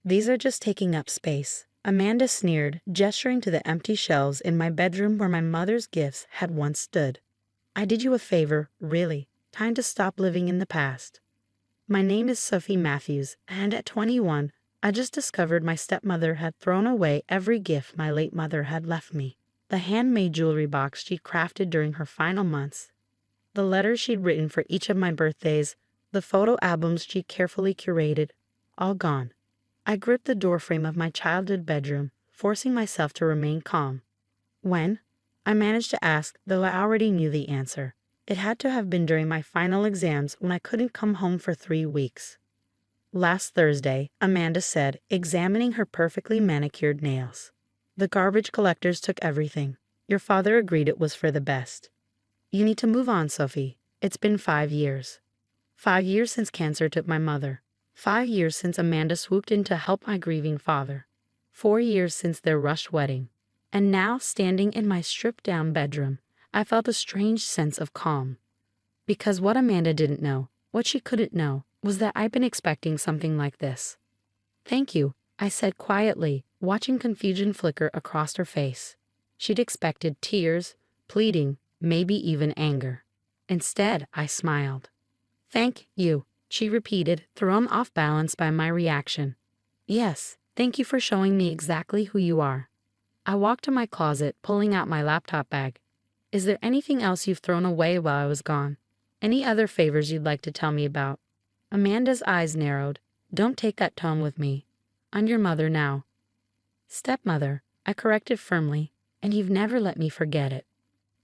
These are just taking up space, Amanda sneered, gesturing to the empty shelves in my bedroom where my mother's gifts had once stood. I did you a favor, really. Time to stop living in the past. My name is Sophie Matthews, and at 21, I just discovered my stepmother had thrown away every gift my late mother had left me. The handmade jewelry box she'd crafted during her final months, the letters she'd written for each of my birthdays, the photo albums she'd carefully curated, all gone. I gripped the doorframe of my childhood bedroom, forcing myself to remain calm. When? I managed to ask, though I already knew the answer. It had to have been during my final exams when I couldn't come home for 3 weeks. Last Thursday, Amanda said, examining her perfectly manicured nails. The garbage collectors took everything. Your father agreed it was for the best. You need to move on, Sophie. It's been 5 years. 5 years since cancer took my mother. 5 years since Amanda swooped in to help my grieving father. 4 years since their rushed wedding. And now, standing in my stripped-down bedroom, I felt a strange sense of calm. Because what Amanda didn't know, what she couldn't know, was that I'd been expecting something like this. Thank you, I said quietly, watching confusion flicker across her face. She'd expected tears, pleading, maybe even anger. Instead, I smiled. Thank you, she repeated, thrown off balance by my reaction. Yes, thank you for showing me exactly who you are. I walked to my closet, pulling out my laptop bag. Is there anything else you've thrown away while I was gone? Any other favors you'd like to tell me about? Amanda's eyes narrowed. Don't take that tone with me. I'm your mother now. Stepmother, I corrected firmly, and you've never let me forget it.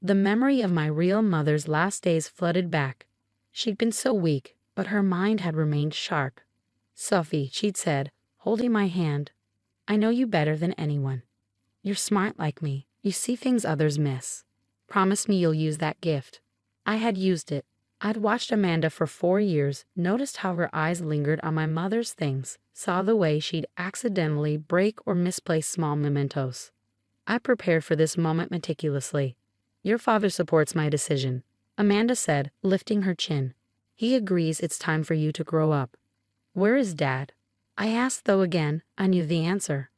The memory of my real mother's last days flooded back. She'd been so weak, but her mind had remained sharp. Sophie, she'd said, holding my hand, I know you better than anyone. You're smart like me. You see things others miss. Promise me you'll use that gift. I had used it. I'd watched Amanda for 4 years, noticed how her eyes lingered on my mother's things, saw the way she'd accidentally break or misplace small mementos. I prepared for this moment meticulously. Your father supports my decision, Amanda said, lifting her chin. He agrees it's time for you to grow up. Where is Dad? I asked, though again, I knew the answer.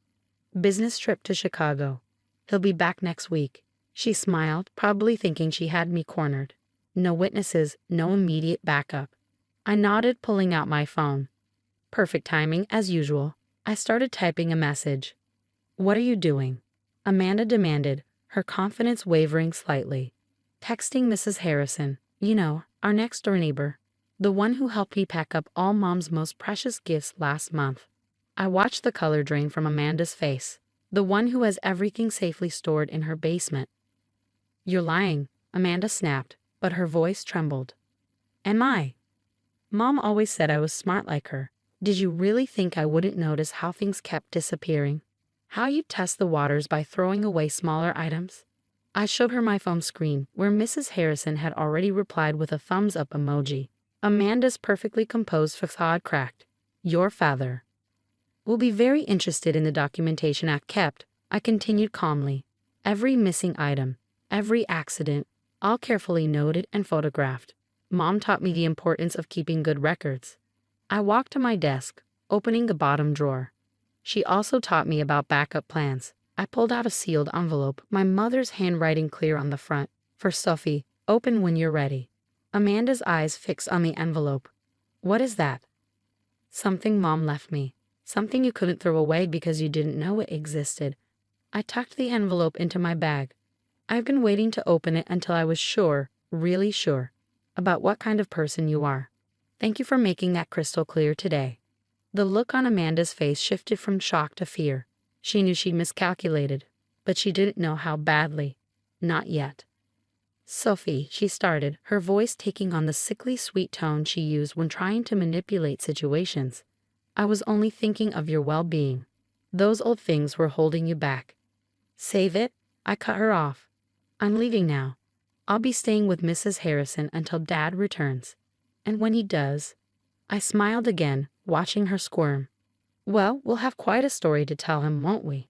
Business trip to Chicago. He'll be back next week. She smiled, probably thinking she had me cornered. No witnesses, no immediate backup. I nodded, pulling out my phone. Perfect timing, as usual. I started typing a message. What are you doing? Amanda demanded, her confidence wavering slightly. Texting Mrs. Harrison, you know, our next-door neighbor. The one who helped me pack up all Mom's most precious gifts last month. I watched the color drain from Amanda's face. The one who has everything safely stored in her basement. You're lying, Amanda snapped, but her voice trembled. Am I? Mom always said I was smart like her. Did you really think I wouldn't notice how things kept disappearing? How you'd test the waters by throwing away smaller items? I showed her my phone screen, where Mrs. Harrison had already replied with a thumbs-up emoji. Amanda's perfectly composed facade cracked. Your father will be very interested in the documentation I've kept, I continued calmly. Every missing item, every accident, all carefully noted and photographed. Mom taught me the importance of keeping good records. I walked to my desk, opening the bottom drawer. She also taught me about backup plans. I pulled out a sealed envelope, my mother's handwriting clear on the front. For Sophie, open when you're ready. Amanda's eyes fixed on the envelope. What is that? Something Mom left me. Something you couldn't throw away because you didn't know it existed. I tucked the envelope into my bag. I've been waiting to open it until I was sure, really sure, about what kind of person you are. Thank you for making that crystal clear today. The look on Amanda's face shifted from shock to fear. She knew she'd miscalculated, but she didn't know how badly. Not yet. Sophie, she started, her voice taking on the sickly sweet tone she used when trying to manipulate situations. I was only thinking of your well-being. Those old things were holding you back. Save it? I cut her off. I'm leaving now. I'll be staying with Mrs. Harrison until Dad returns. And when he does, I smiled again, watching her squirm. Well, we'll have quite a story to tell him, won't we?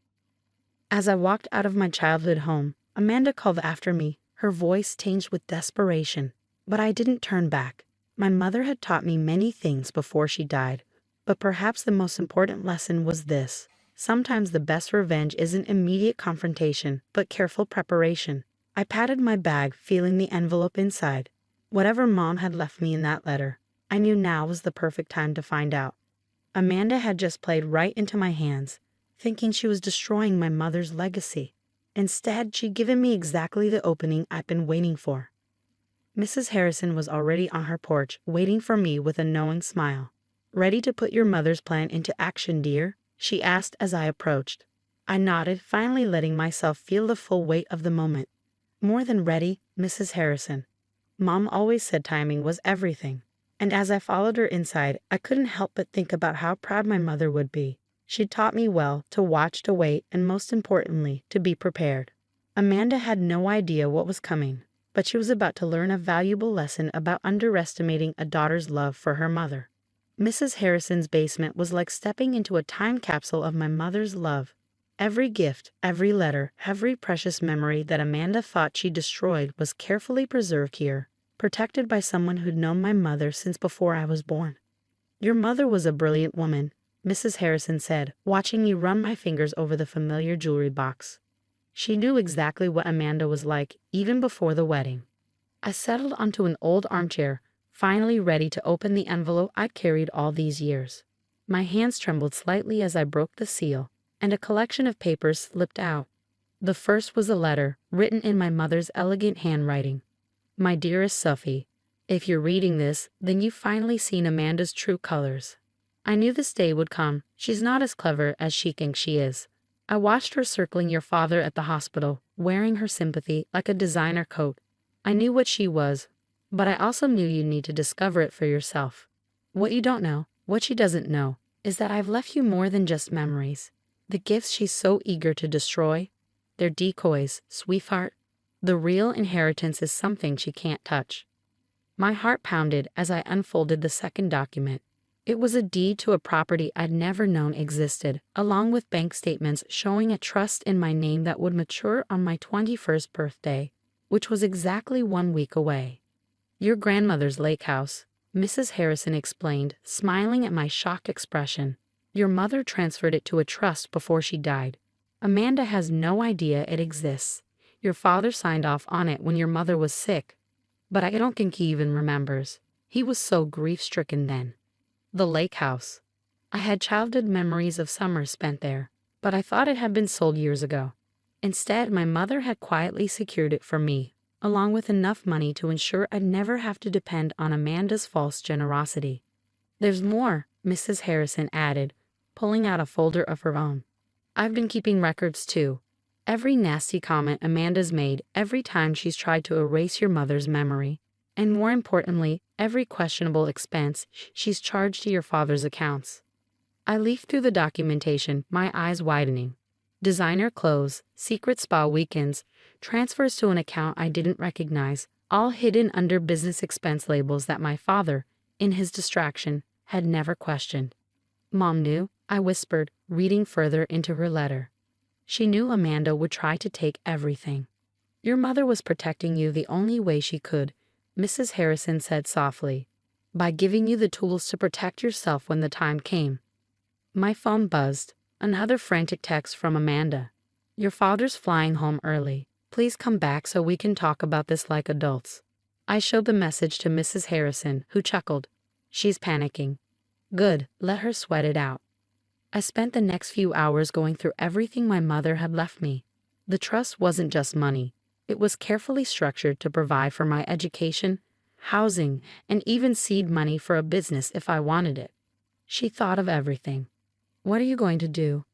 As I walked out of my childhood home, Amanda called after me, her voice tinged with desperation. But I didn't turn back. My mother had taught me many things before she died. But perhaps the most important lesson was this. Sometimes the best revenge isn't immediate confrontation, but careful preparation. I patted my bag, feeling the envelope inside. Whatever Mom had left me in that letter, I knew now was the perfect time to find out. Amanda had just played right into my hands, thinking she was destroying my mother's legacy. Instead, she'd given me exactly the opening I'd been waiting for. Mrs. Harrison was already on her porch, waiting for me with a knowing smile. "Ready to put your mother's plan into action, dear?" she asked as I approached. I nodded, finally letting myself feel the full weight of the moment. "More than ready, Mrs. Harrison. Mom always said timing was everything." And as I followed her inside, I couldn't help but think about how proud my mother would be. She'd taught me well to watch, to wait, and most importantly, to be prepared. Amanda had no idea what was coming, but she was about to learn a valuable lesson about underestimating a daughter's love for her mother. Mrs. Harrison's basement was like stepping into a time capsule of my mother's love. Every gift, every letter, every precious memory that Amanda thought she destroyed was carefully preserved here, protected by someone who'd known my mother since before I was born. "Your mother was a brilliant woman," Mrs. Harrison said, watching me run my fingers over the familiar jewelry box. She knew exactly what Amanda was like, even before the wedding. I settled onto an old armchair, finally ready to open the envelope I'd carried all these years. My hands trembled slightly as I broke the seal, and a collection of papers slipped out. The first was a letter, written in my mother's elegant handwriting. "My dearest Sophie, if you're reading this, then you've finally seen Amanda's true colors. I knew this day would come. She's not as clever as she thinks she is. I watched her circling your father at the hospital, wearing her sympathy like a designer coat. I knew what she was, but I also knew you'd need to discover it for yourself. What you don't know, what she doesn't know, is that I've left you more than just memories. The gifts she's so eager to destroy, they're decoys, sweetheart. The real inheritance is something she can't touch." My heart pounded as I unfolded the second document. It was a deed to a property I'd never known existed, along with bank statements showing a trust in my name that would mature on my 21st birthday, which was exactly 1 week away. "Your grandmother's lake house," Mrs. Harrison explained, smiling at my shocked expression. "Your mother transferred it to a trust before she died. Amanda has no idea it exists. Your father signed off on it when your mother was sick, but I don't think he even remembers. He was so grief-stricken then." The lake house. I had childhood memories of summers spent there, but I thought it had been sold years ago. Instead, my mother had quietly secured it for me, along with enough money to ensure I'd never have to depend on Amanda's false generosity. "There's more," Mrs. Harrison added, pulling out a folder of her own. "I've been keeping records too. Every nasty comment Amanda's made, every time she's tried to erase your mother's memory, and more importantly, every questionable expense she's charged to your father's accounts." I leafed through the documentation, my eyes widening. Designer clothes, secret spa weekends, transfers to an account I didn't recognize, all hidden under business expense labels that my father, in his distraction, had never questioned. "Mom knew," I whispered, reading further into her letter. "She knew Amanda would try to take everything. Your mother was protecting you the only way she could," Mrs. Harrison said softly, "by giving you the tools to protect yourself when the time came." My phone buzzed. Another frantic text from Amanda. "Your father's flying home early. Please come back so we can talk about this like adults." I showed the message to Mrs. Harrison, who chuckled. "She's panicking." Good, let her sweat it out. I spent the next few hours going through everything my mother had left me. The trust wasn't just money. It was carefully structured to provide for my education, housing, and even seed money for a business if I wanted it. She thought of everything. "What are you going to do?"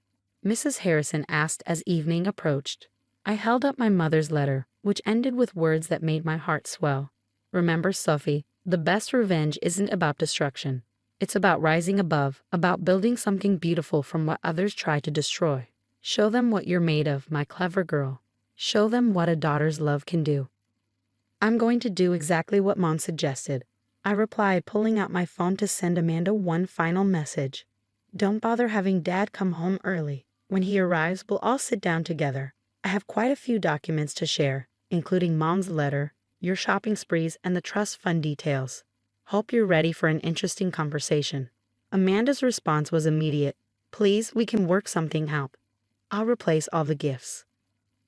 Mrs. Harrison asked as evening approached. I held up my mother's letter, which ended with words that made my heart swell. "Remember, Sophie, the best revenge isn't about destruction. It's about rising above, about building something beautiful from what others try to destroy. Show them what you're made of, my clever girl. Show them what a daughter's love can do." "I'm going to do exactly what Mom suggested," I replied, pulling out my phone to send Amanda one final message. "Don't bother having Dad come home early. When he arrives, we'll all sit down together. I have quite a few documents to share, including Mom's letter, your shopping sprees, and the trust fund details. Hope you're ready for an interesting conversation." Amanda's response was immediate. Please, we can work something out. I'll replace all the gifts.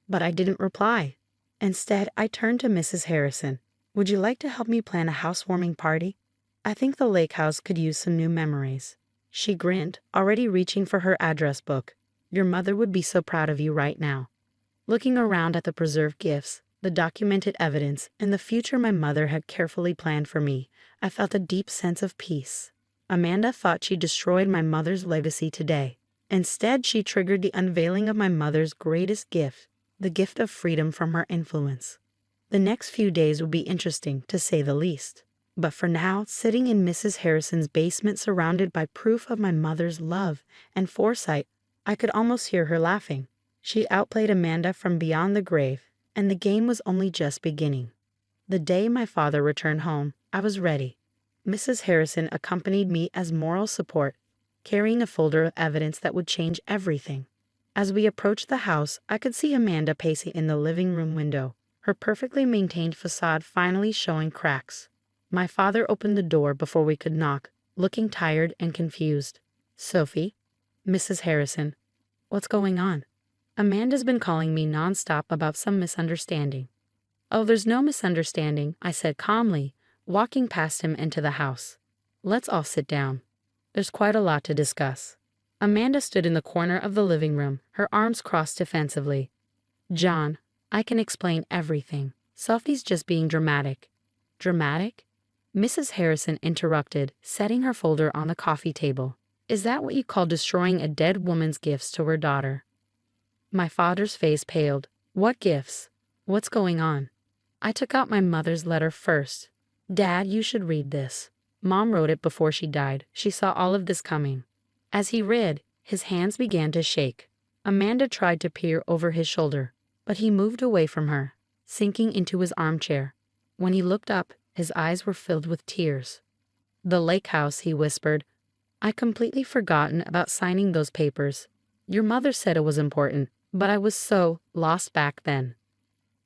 But I didn't reply. Instead, I turned to Mrs. Harrison. Would you like to help me plan a housewarming party? I think the lake house could use some new memories. She grinned, already reaching for her address book. Your mother would be so proud of you right now. Looking around at the preserved gifts, the documented evidence, and the future my mother had carefully planned for me, I felt a deep sense of peace. Amanda thought she destroyed my mother's legacy today. Instead, she triggered the unveiling of my mother's greatest gift, the gift of freedom from her influence. The next few days would be interesting, to say the least. But for now, sitting in Mrs. Harrison's basement surrounded by proof of my mother's love and foresight, I could almost hear her laughing. She outplayed Amanda from beyond the grave, and the game was only just beginning. The day my father returned home, I was ready. Mrs. Harrison accompanied me as moral support, carrying a folder of evidence that would change everything. As we approached the house, I could see Amanda pacing in the living room window, her perfectly maintained facade finally showing cracks. My father opened the door before we could knock, looking tired and confused. Sophie? Mrs. Harrison. What's going on? Amanda's been calling me nonstop about some misunderstanding. Oh, there's no misunderstanding, I said calmly, walking past him into the house. Let's all sit down. There's quite a lot to discuss. Amanda stood in the corner of the living room, her arms crossed defensively. John, I can explain everything. Sophie's just being dramatic. Dramatic? Mrs. Harrison interrupted, setting her folder on the coffee table. Is that what you call destroying a dead woman's gifts to her daughter? My father's face paled. What gifts? What's going on? I took out my mother's letter first. Dad, you should read this. Mom wrote it before she died. She saw all of this coming. As he read, his hands began to shake. Amanda tried to peer over his shoulder, but he moved away from her, sinking into his armchair. When he looked up, his eyes were filled with tears. The lake house, he whispered. I'd completely forgotten about signing those papers. Your mother said it was important, but I was so lost back then.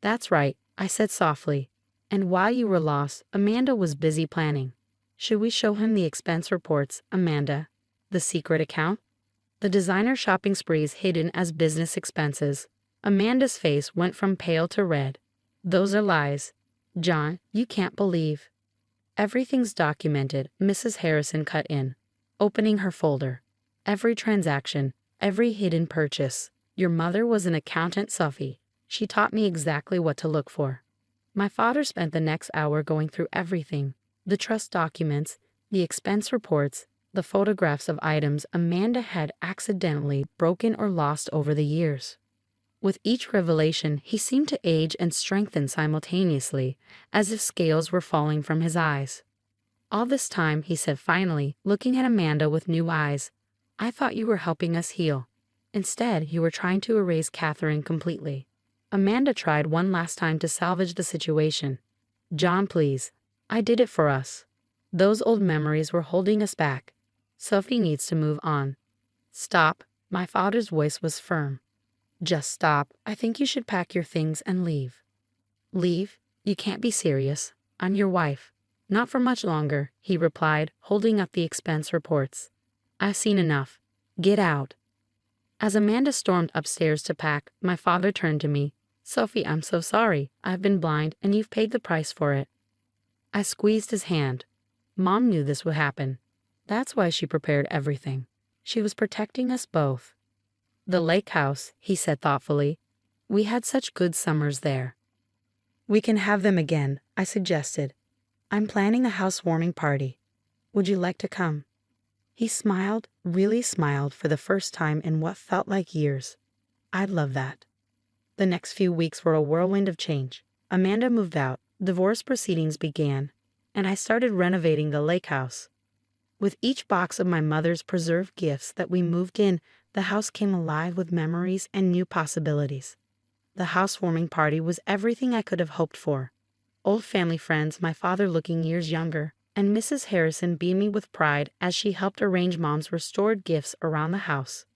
That's right, I said softly. And while you were lost, Amanda was busy planning. Should we show him the expense reports, Amanda? The secret account? The designer shopping sprees hidden as business expenses. Amanda's face went from pale to red. Those are lies. John, you can't believe. Everything's documented, Mrs. Harrison cut in, opening her folder. Every transaction, every hidden purchase. Your mother was an accountant, Sophie. She taught me exactly what to look for. My father spent the next hour going through everything. The trust documents, the expense reports, the photographs of items Amanda had accidentally broken or lost over the years. With each revelation, he seemed to age and strengthen simultaneously, as if scales were falling from his eyes. All this time, he said finally, looking at Amanda with new eyes, I thought you were helping us heal. Instead, you were trying to erase Catherine completely. Amanda tried one last time to salvage the situation. John, please. I did it for us. Those old memories were holding us back. Sophie needs to move on. Stop. My father's voice was firm. Just stop. I think you should pack your things and leave. Leave? You can't be serious. I'm your wife. Not for much longer, he replied, holding up the expense reports. I've seen enough. Get out. As Amanda stormed upstairs to pack, my father turned to me. Sophie, I'm so sorry. I've been blind, and you've paid the price for it. I squeezed his hand. Mom knew this would happen. That's why she prepared everything. She was protecting us both. The lake house, he said thoughtfully. We had such good summers there. We can have them again, I suggested. I'm planning a housewarming party. Would you like to come? He smiled, really smiled for the first time in what felt like years. I'd love that. The next few weeks were a whirlwind of change. Amanda moved out, divorce proceedings began, and I started renovating the lake house. With each box of my mother's preserved gifts that we moved in, the house came alive with memories and new possibilities. The housewarming party was everything I could have hoped for. Old family friends, my father looking years younger, and Mrs. Harrison beaming with pride as she helped arrange Mom's restored gifts around the house.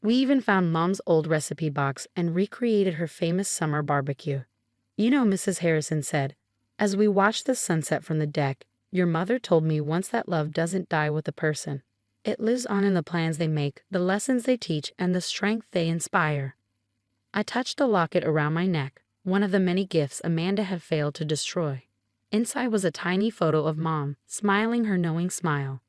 We even found Mom's old recipe box and recreated her famous summer barbecue. You know, Mrs. Harrison said, as we watched the sunset from the deck, your mother told me once that love doesn't die with a person. It lives on in the plans they make, the lessons they teach, and the strength they inspire. I touched the locket around my neck, one of the many gifts Amanda had failed to destroy. Inside was a tiny photo of Mom, smiling her knowing smile.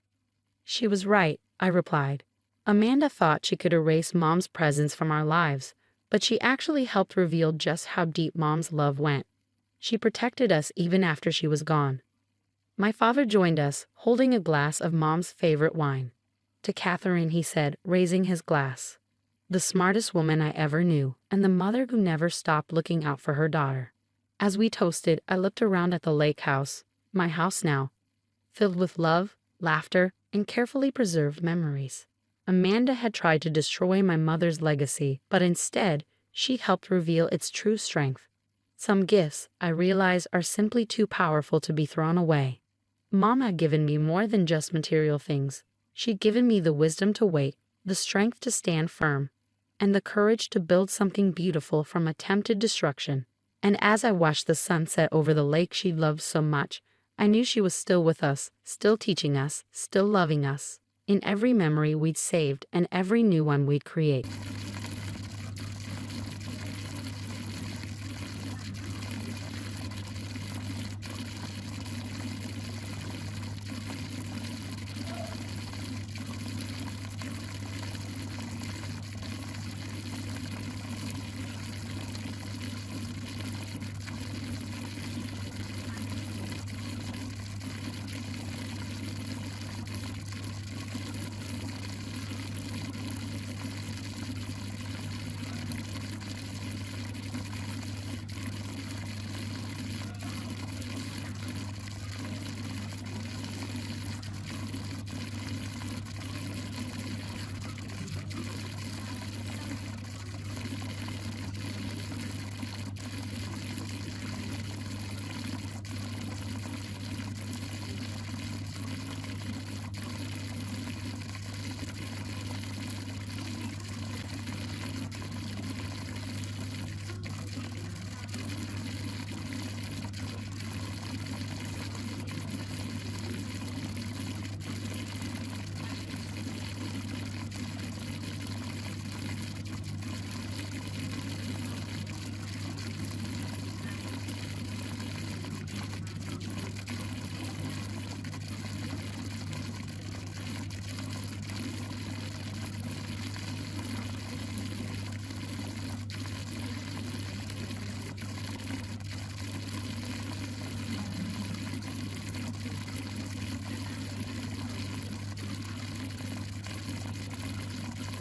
She was right, I replied. Amanda thought she could erase Mom's presence from our lives, but she actually helped reveal just how deep Mom's love went. She protected us even after she was gone. My father joined us, holding a glass of Mom's favorite wine. To Catherine, he said, raising his glass. The smartest woman I ever knew, and the mother who never stopped looking out for her daughter. As we toasted, I looked around at the lake house, my house now, filled with love, laughter, and carefully preserved memories. Amanda had tried to destroy my mother's legacy, but instead, she helped reveal its true strength. Some gifts, I realize, are simply too powerful to be thrown away. Mom had given me more than just material things. She'd given me the wisdom to wait, the strength to stand firm, and the courage to build something beautiful from attempted destruction. And as I watched the sun set over the lake she loved so much, I knew she was still with us, still teaching us, still loving us, in every memory we'd saved and every new one we'd create.